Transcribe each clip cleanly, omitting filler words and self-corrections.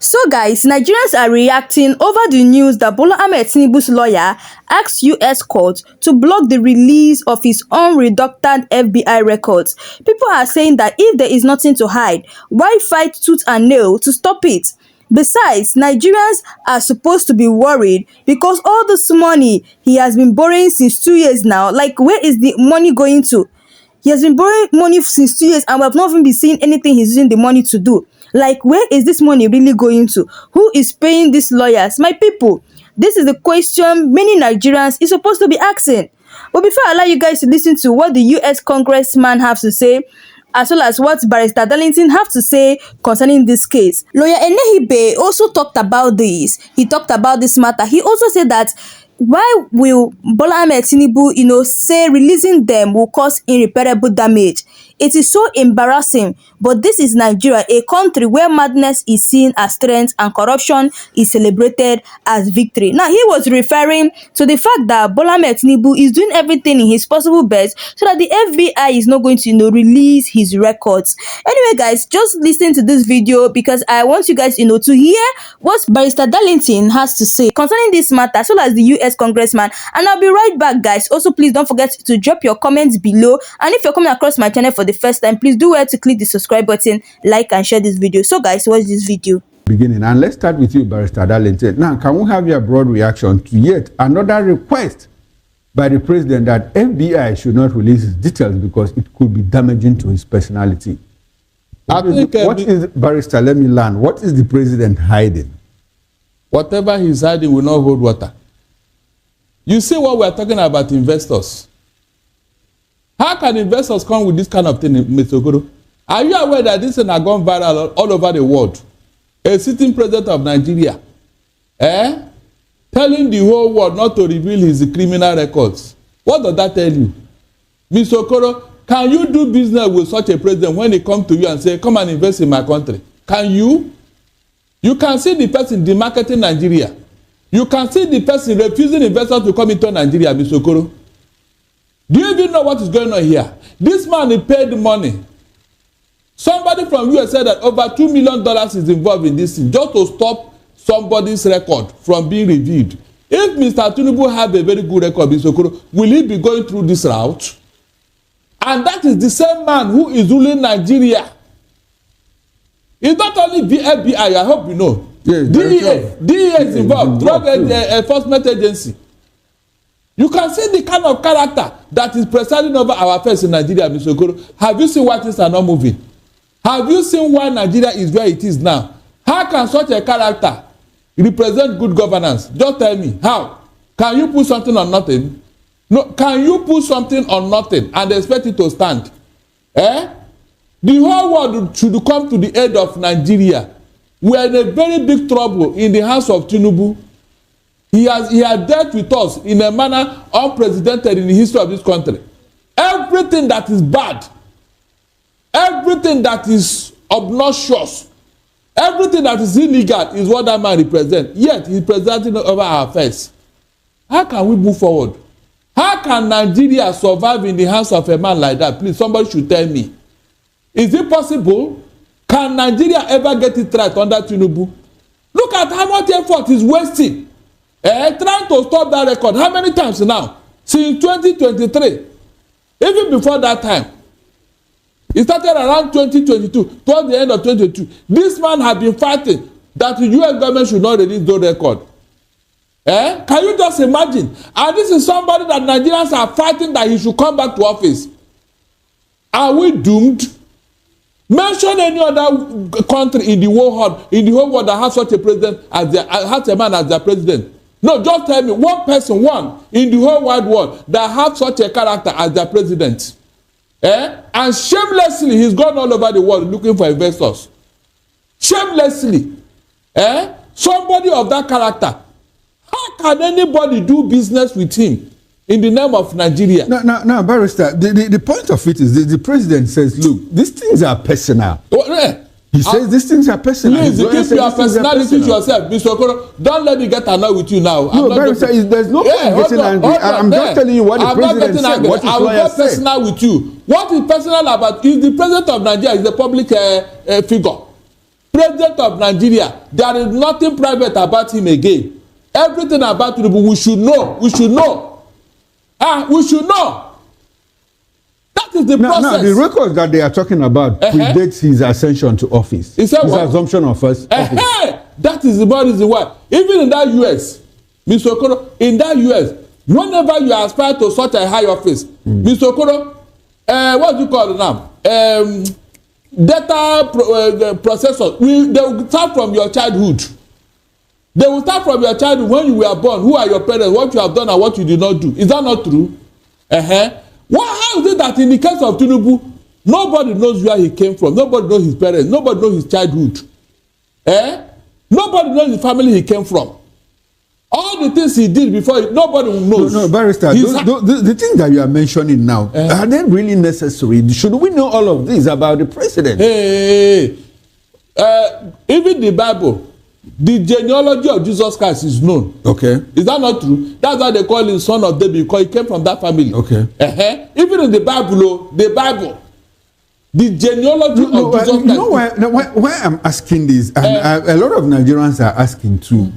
So guys, Nigerians are reacting over the news that Bola Ahmed Tinubu's lawyer asked US court to block the release of his unredacted FBI records. People are saying that if there is nothing to hide, why fight tooth and nail to stop it? Besides, Nigerians are supposed to be worried because all this money he has been borrowing since 2 years now, like where is the money going to? He has been borrowing money since 2 years and we have not even been seeing anything he's using the money to do. Like, where is this money really going to? Who is paying these lawyers? My people, this is the question many Nigerians is supposed to be asking. But before I allow you guys to listen to what the US congressman has to say, as well as what Barrister Darlington have to say concerning this case. Lawyer Enehibe also talked about this. He talked about this matter. He also said that why will Bola Ahmed Tinubu, say releasing them will cause irreparable damage? It is so embarrassing, but this is Nigeria, a country where madness is seen as strength and corruption is celebrated as victory. Now, he was referring to the fact that Bola Ahmed Tinubu is doing everything in his possible best so that the FBI is not going to, release his records. Anyway, guys, just listen to this video because I want you guys, to hear what Barrister Darlington has to say concerning this matter, as well as the US congressman. And I'll be right back, guys. Also, please don't forget to drop your comments below. And if you're coming across my channel for the first time, please do well to click the subscribe button, like and share this video. So guys, watch this video. Beginning, and let's start with you, Barrister Darlington. Now, can we have your broad reaction to yet another request by the president that FBI should not release his details because it could be damaging to his personality? What is Barrister, let me learn, what is the president hiding? Whatever he's hiding will not hold water. You see what we are talking about, investors. How can investors come with this kind of thing, Mr. Okoro? Are you aware that this thing has gone viral all over the world? A sitting president of Nigeria, telling the whole world not to reveal his criminal records. What does that tell you? Mr. Okoro, can you do business with such a president when he comes to you and say, come and invest in my country? Can you? You can see the person demarketing Nigeria. You can see the person refusing investors to come into Nigeria, Mr. Okoro. Do you even know what is going on here? This man he paid money. Somebody from US said that over $2 million is involved in this thing just to stop somebody's record from being revealed. If Mr. Tinubu have a very good record, Mr. Okoro, will he be going through this route? And that is the same man who is ruling Nigeria. It's not only the FBI, I hope you know. Yes, DEA is involved, Drug Enforcement Agency. You can see the kind of character that is presiding over our affairs in Nigeria, Mr. Okoro. Have you seen why things are not moving? Have you seen why Nigeria is where it is now? How can such a character represent good governance? Just tell me, how? Can you put something on nothing? No, can you put something on nothing and expect it to stand? The whole world should come to the aid of Nigeria. We are in a very big trouble in the hands of Tinubu. He has dealt with us in a manner unprecedented in the history of this country. Everything that is bad, everything that is obnoxious, everything that is illegal is what that man represents. Yet he's presiding over our affairs. How can we move forward? How can Nigeria survive in the hands of a man like that? Please, somebody should tell me. Is it possible? Can Nigeria ever get it right under Tinubu? Look at how much effort he's wasting. Trying to stop that record. How many times now? Since 2023. Even before that time. It started around 2022. Towards the end of 2022. This man has been fighting that the US government should not release those records. Can you just imagine? And this is somebody that Nigerians are fighting that he should come back to office. Are we doomed? Mention any other country in the whole world that has such a president has a man as their president. No, just tell me one person, in the whole wide world that have such a character as their president. And shamelessly, he's gone all over the world looking for investors. Shamelessly. Somebody of that character. How can anybody do business with him in the name of Nigeria? Now, Barrister, the point of it is the president says, look, these things are personal. He says these things are personal. Please, keep your personality to yourself, Mr. Okoro. Don't let me get annoyed with you now. No, Barrister, there's no point getting angry. I'm just telling you what the president said. What I will get personal with you. What is personal about? Is the president of Nigeria is a public figure. president of Nigeria, there is nothing private about him again. Everything about Tinubu we should know. We should know. We should know. That is the process. Now, the records that they are talking about predates his ascension to office. His assumption of office. That is the reason why. Even in that US, Mr. Okoro, in that US, whenever you aspire to such a high office, Mr. Okoro, what do you call it now? Data processor. They will start from your childhood. They will start from your childhood when you were born. Who are your parents? What you have done and what you did not do. Is that not true? How is it that in the case of Tinubu, nobody knows where he came from? Nobody knows his parents. Nobody knows his childhood. Nobody knows the family he came from. All the things he did before, nobody knows. No, Barrister, the things that you are mentioning now, are they really necessary? Should we know all of this about the president? Even the Bible, the genealogy of Jesus Christ is known. Okay. Is that not true? That's why they call him son of David, because he came from that family. Okay. Even in the Bible, the genealogy of Jesus Christ. You know why I'm asking this, and a lot of Nigerians are asking too.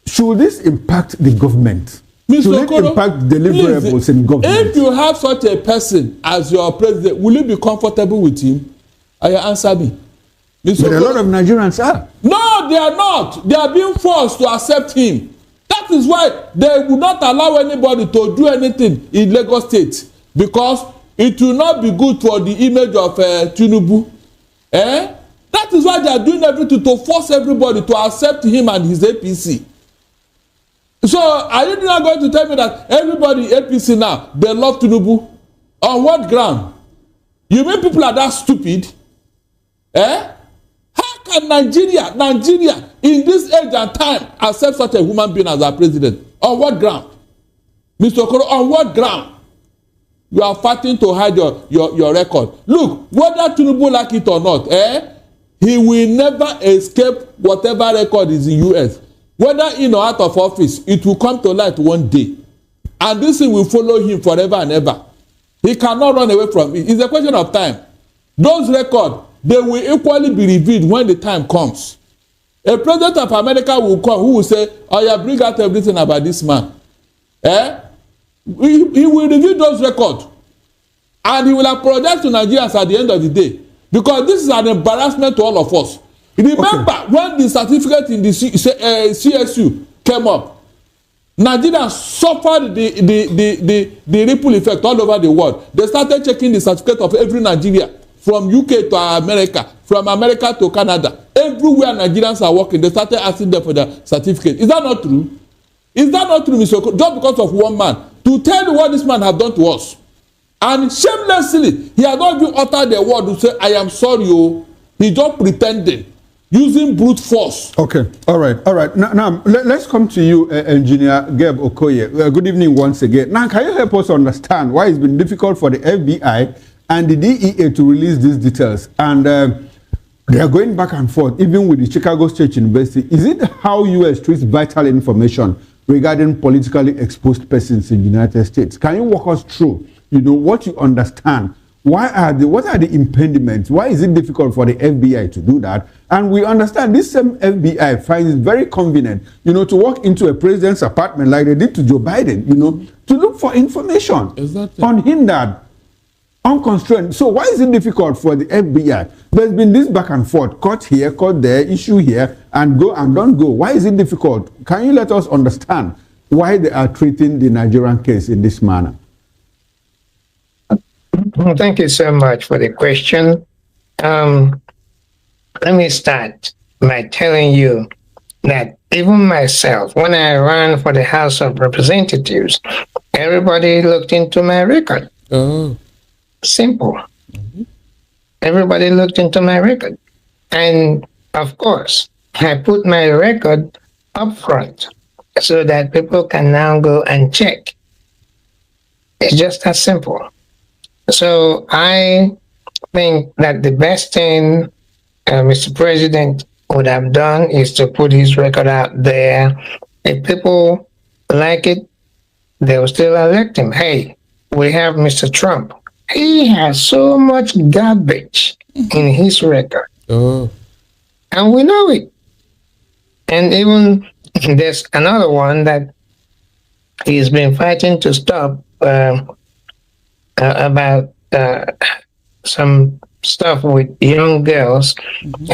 Should this impact the government? Should it impact deliverables in government? If you have such a person as your president, will you be comfortable with him? Answer me. But a lot of Nigerians are. No, they are not. They are being forced to accept him. That is why they will not allow anybody to do anything in Lagos State, because it will not be good for the image of Tinubu. That is why they are doing everything to force everybody to accept him and his APC. So are you not going to tell me that everybody APC now, they love Tinubu? On what ground? You mean people are that stupid? How can Nigeria in this age and time accept such a human being as our president? On what ground? Mr. Okoro, on what ground? You are fighting to hide your record. Look, whether Tinubu like it or not, he will never escape whatever record is in US. Whether in or out of office, it will come to light one day. And this thing will follow him forever and ever. He cannot run away from it. It's a question of time. Those records, they will equally be revealed when the time comes. A president of America will come who will say, oh yeah, bring out everything about this man. He will review those records. And he will apologize to Nigerians at the end of the day. Because this is an embarrassment to all of us. Remember when the certificate in the CSU came up, Nigerians suffered the ripple effect all over the world. They started checking the certificate of every Nigerian, from UK to America, from America to Canada. Everywhere Nigerians are working, they started asking them for their certificate. Is that not true? Is that not true, Mr. Okoro? Just because of one man, to tell you what this man has done to us. And shamelessly, he has not even uttered the word to say, I am sorry, he just pretending. Using brute force. Okay, all right. Now let's come to you, Engineer Geb Okoye. Good evening once again. Now, can you help us understand why it's been difficult for the FBI and the DEA to release these details? And they are going back and forth, even with the Chicago State University. Is it how US treats vital information regarding politically exposed persons in the United States? Can you walk us through, what you understand? What are the impediments? Why is it difficult for the FBI to do that? And we understand this same FBI finds it very convenient, to walk into a president's apartment like they did to Joe Biden, to look for information unhindered, unconstrained. So why is it difficult for the FBI? There's been this back and forth, court here, court there, issue here, and go and don't go. Why is it difficult? Can you let us understand why they are treating the Nigerian case in this manner? Thank you so much for the question. Let me start by telling you that even myself, when I ran for the House of Representatives, everybody looked into my record. Simple. Everybody looked into my record. And of course, I put my record up front so that people can now go and check. It's just that simple. So I think that the best thing Mr. President would have done is to put his record out there. If people like it, they will still elect him. Hey, we have Mr. Trump. He has so much garbage in his record. And we know it. And even there's another one that he's been fighting to stop about some stuff with young girls.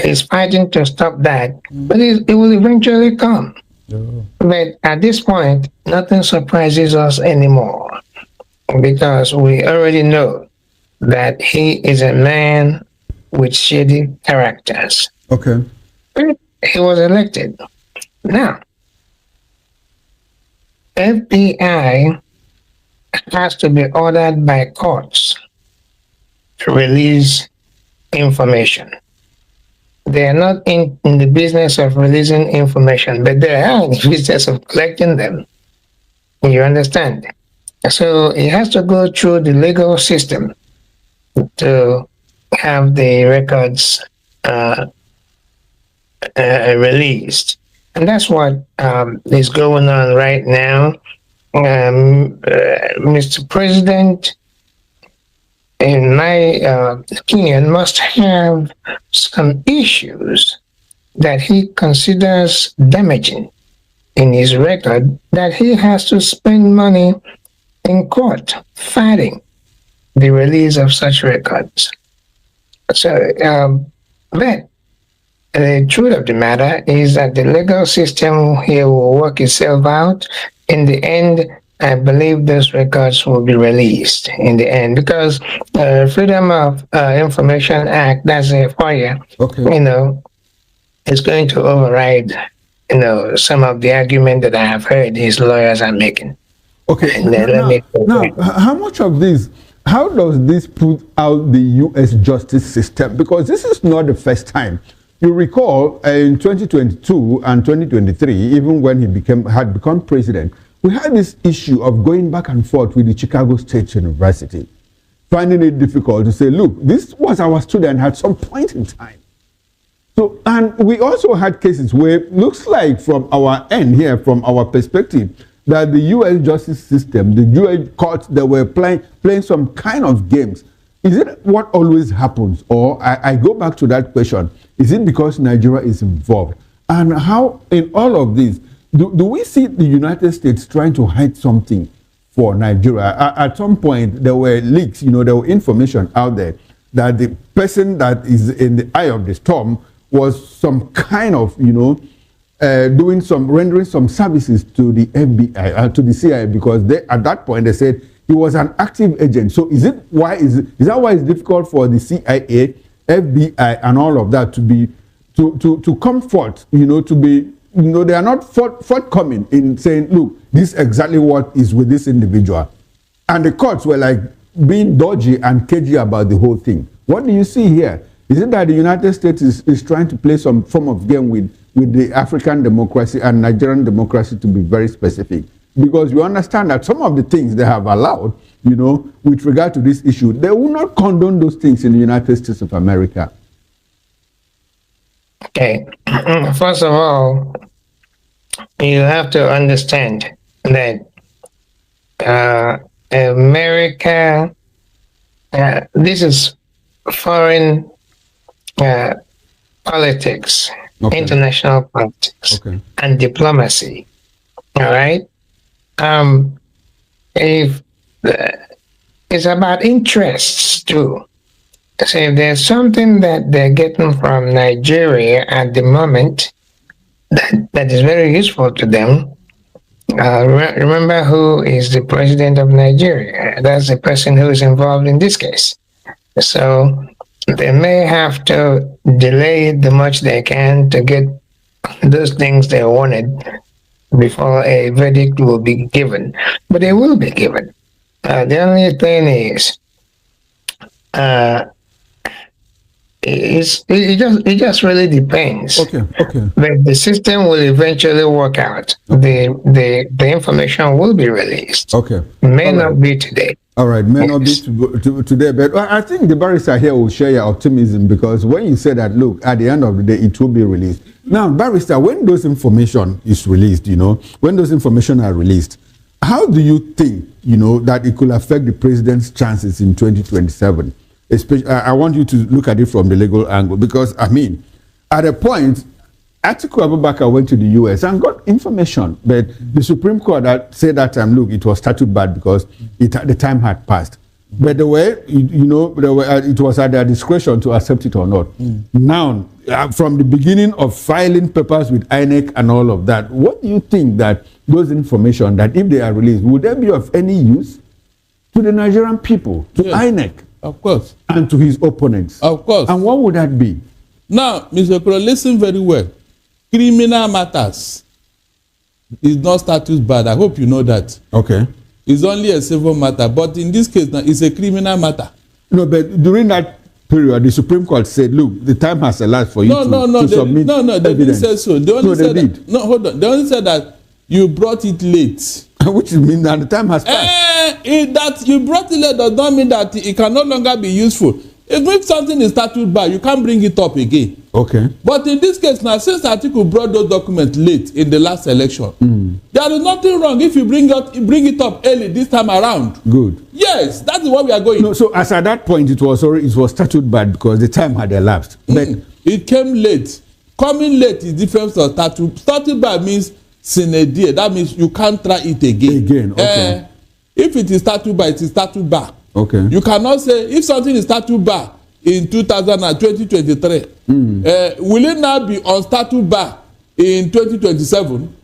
He's fighting to stop that, but it will eventually come. But at this point, nothing surprises us anymore because we already know that he is a man with shady characters. Okay. He was elected. Now, FBI has to be ordered by courts to release information. They are not in the business of releasing information, but they are in the business of collecting them. You understand? So it has to go through the legal system to have the records released. And that's what is going on right now. Mr. President, in my opinion, must have some issues that he considers damaging in his record, that he has to spend money in court fighting the release of such records. So, but the truth of the matter is that the legal system here will work itself out. In the end, I believe those records will be released in the end because Freedom of Information Act, that's a FOIA, is going to override, some of the argument that I have heard his lawyers are making. Okay. Now, how much of this, how does this put out the U.S. justice system? Because this is not the first time. You recall in 2022 and 2023, even when he had become president, we had this issue of going back and forth with the Chicago State University, finding it difficult to say, look, this was our student at some point in time. So, and we also had cases where it looks like from our end here, from our perspective, that the U.S. justice system, the U.S. courts, they were playing some kind of games. Is it what always happens? Or I go back to that question. Is it because Nigeria is involved? And how, in all of this, do we see the United States trying to hide something for Nigeria? At some point, there were leaks, there were information out there that the person that is in the eye of the storm was some kind of, rendering some services to the FBI, to the CIA, because at that point they said he was an active agent. So is that why it's difficult for the CIA, FBI, and all of that to come forth, to be, they are not forthcoming in saying, look, this is exactly what is with this individual. And the courts were like being dodgy and cagey about the whole thing. What do you see here? Is it that the United States is trying to play some form of game with the African democracy and Nigerian democracy, to be very specific? Because you understand that some of the things they have allowed, with regard to this issue, they will not condone those things in the United States of America. Okay. First of all, you have to understand that America, this is foreign politics, international politics, and diplomacy. All right. If it's about interests too. So if there's something that they're getting from Nigeria at the moment that is very useful to them, remember who is the president of Nigeria. That's the person who is involved in this case. So they may have to delay the much they can to get those things they wanted before a verdict will be given. But they will be given. The only thing is, it just really depends. Okay. But the system will eventually work out. The information will be released. Okay. May not be today. All right, may not be today, but I think the barrister here will share your optimism, because when you say that, look, at the end of the day, it will be released. Now, barrister, when those information is released, when those information are released, how do you think, that it could affect the president's chances in 2027? Especially, I want you to look at it from the legal angle, because, at a point, Atiku Abubakar went to the US and got information, but the Supreme Court had said that time, look, it was statute bad because the time had passed. But the way, it was at their discretion to accept it or not. Now, from the beginning of filing papers with INEC and all of that, what do you think that those information, that if they are released, would they be of any use to the Nigerian people, to INEC? Of course. And to his opponents? Of course. And what would that be? Now, Mr. Pro, listen very well. Criminal matters is not statute bad. I hope you know that. Okay. It's only a civil matter, but in this case now, it's a criminal matter. No, but during that period, the Supreme Court said, look, the time has elapsed for you to submit they evidence. didn't say so. They only said that, no, hold on. They only said that you brought it late. Which means that the time has passed. That you brought it late does not mean that it can no longer be useful. If something is statute bad, you can't bring it up again. Okay. But in this case now, since Atiku brought those documents late in the last election, there is nothing wrong if you bring it up early this time around. Good. Yes, that is what we are going. No, so as at that point, it was statute bad because the time had elapsed. But it came late. Coming late is different from statute. Statute bad means sine die. That means you can't try it again. Okay. If it is statute bad, it is statute bad. Okay. You cannot say if something is statute bad in 2023, will it now be on statute bad in 2027?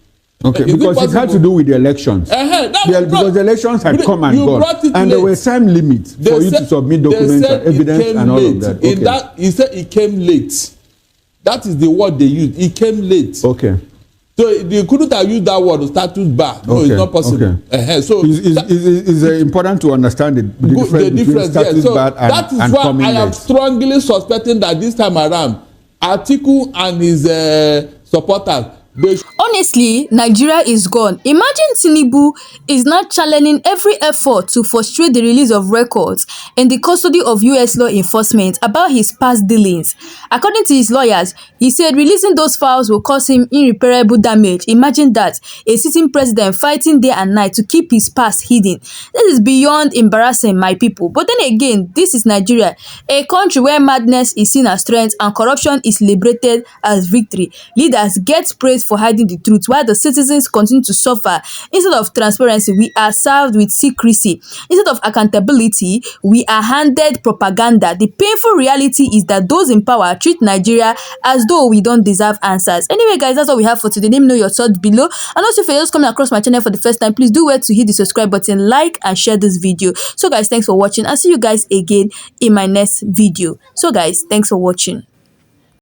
Okay, because it had to do with the elections. Because the elections had come and gone, and there were time limits for you to submit documents and evidence and all of that. Okay. He said it came late. That is the word they used. It came late. Okay. So they couldn't have used that word, statute bar. No, it's not possible. Okay. So it's important to understand the difference between statute bar and that is why I am strongly suspecting that this time around, Atiku and his supporters, honestly, Nigeria is gone. Imagine Tinubu is not challenging every effort to frustrate the release of records in the custody of US law enforcement about his past dealings. According to his lawyers, he said releasing those files will cause him irreparable damage. Imagine that, a sitting president fighting day and night to keep his past hidden. This is beyond embarrassing, my people. But then again, this is Nigeria, a country where madness is seen as strength and corruption is celebrated as victory. Leaders get praised for hiding the truth while the citizens continue to suffer. Instead of transparency, we are served with secrecy. Instead of accountability, we are handed propaganda. The painful reality is that those in power treat Nigeria as though we don't deserve answers. Anyway, guys, that's all we have for today. Let me know your thoughts below. And also, if you're just coming across my channel for the first time, please do well to hit the subscribe button, like and share this video. So guys, thanks for watching. I'll see you guys again in my next video. So guys, thanks for watching.